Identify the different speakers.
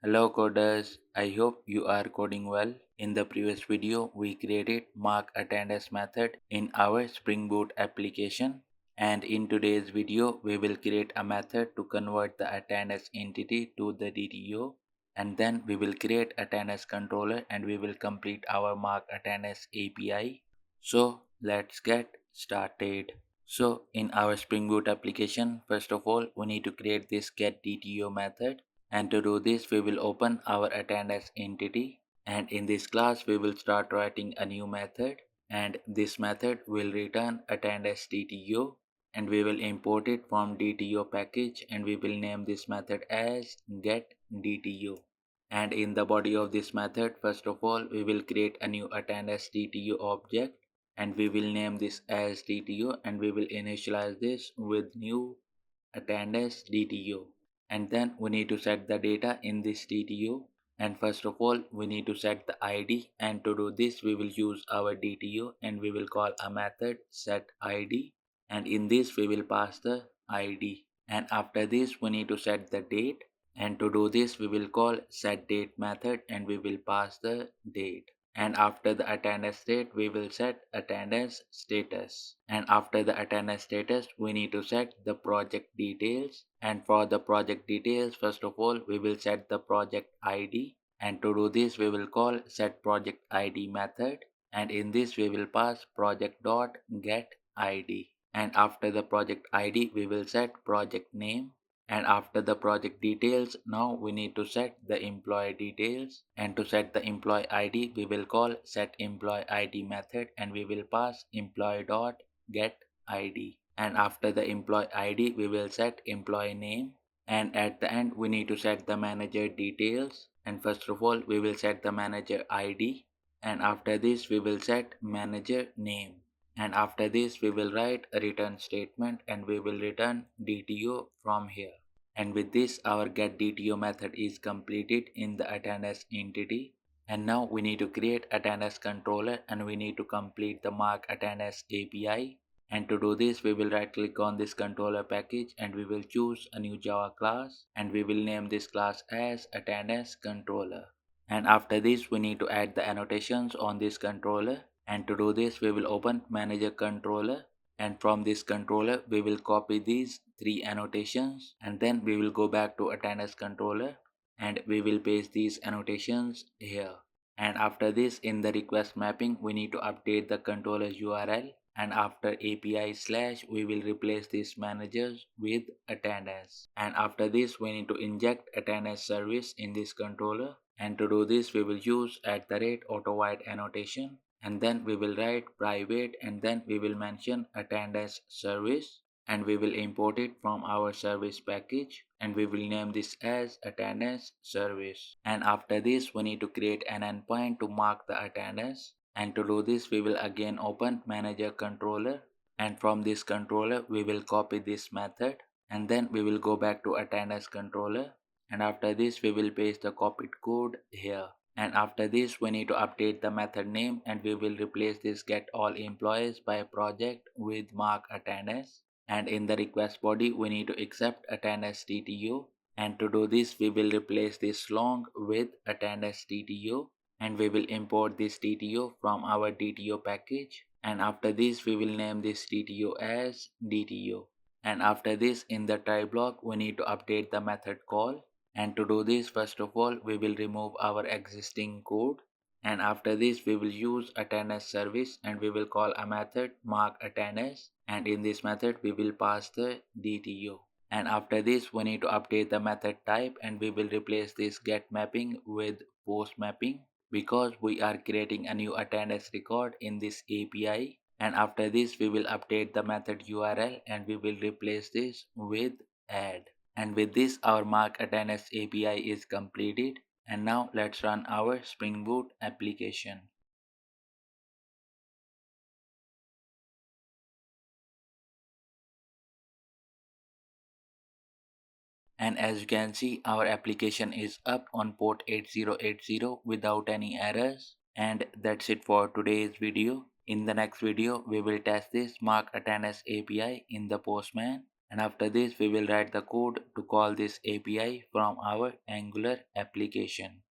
Speaker 1: Hello coders, I hope you are coding well. In the previous video, we created mark attendance method in our Spring Boot application. And in today's video, we will create a method to convert the attendance entity to the DTO. And then we will create attendance controller and we will complete our mark attendance API. So let's get started. So in our Spring Boot application, first of all, we need to create this getDto method, and to do this we will open our attendance entity, and in this class we will start writing a new method, and this method will return attendance DTO, and we will import it from DTO package, and we will name this method as getDto. And in the body of this method, first of all, we will create a new attendance DTO object, and we will name this as DTO, and we will initialize this with new attendance DTO. And then we need to set the data in this DTO, and first of all we need to set the ID, and to do this we will use our DTO and we will call a method set ID, and in this we will pass the ID. And after this we need to set the date, and to do this we will call setDate method and we will pass the date. And after the attendance date we will set attendance status, and after the attendance status we need to set the project details, and for the project details first of all we will set the project ID, and to do this we will call setProjectID method, and in this we will pass project.getID. And after the project ID we will set project name, and after the project details now we need to set the employee details, and to set the employee ID we will call setEmployeeID method and we will pass employee.getID. And after the employee ID we will set employee name, and at the end we need to set the manager details, and first of all we will set the manager ID, and after this we will set manager name, and after this we will write a return statement and we will return DTO from here. And with this our getDto method is completed in the attendance entity, and now we need to create attendance controller and we need to complete the mark attendance API. And to do this we will right click on this controller package and we will choose a new Java class, and we will name this class as attendance controller. And after this we need to add the annotations on this controller, and to do this we will open manager controller, and from this controller we will copy these three annotations, and then we will go back to attendance controller and we will paste these annotations here. And after this in the request mapping we need to update the controller URL, and after API slash we will replace these managers with attendance, and after this we need to inject attendance service in this controller, and to do this we will use @autowide annotation, and then we will write private and then we will mention attendance service, and we will import it from our service package and we will name this as attendance service. And after this we need to create an endpoint to mark the attendance, and to do this we will again open manager controller, and from this controller we will copy this method, and then we will go back to attendance controller, and after this we will paste the copied code here. And after this we need to update the method name and we will replace this getAllEmployees by project with mark attendance, and in the request body we need to accept attendance DTO, and to do this we will replace this long with attendance DTO, and we will import this DTO from our DTO package, and after this we will name this DTO as DTO. And after this in the try block we need to update the method call, and to do this first of all we will remove our existing code, and after this we will use attendance service and we will call a method mark attendance, and in this method we will pass the DTO. And after this we need to update the method type and we will replace this get mapping with post mapping, because we are creating a new attendance record in this API. And after this we will update the method URL and we will replace this with add. And with this our mark attendance API is completed, and now let's run our Spring Boot application. And as you can see our application is up on port 8080 without any errors. And that's it for today's video. In the next video we will test this mark attendance API in the Postman. And after this we will write the code to call this API from our Angular application.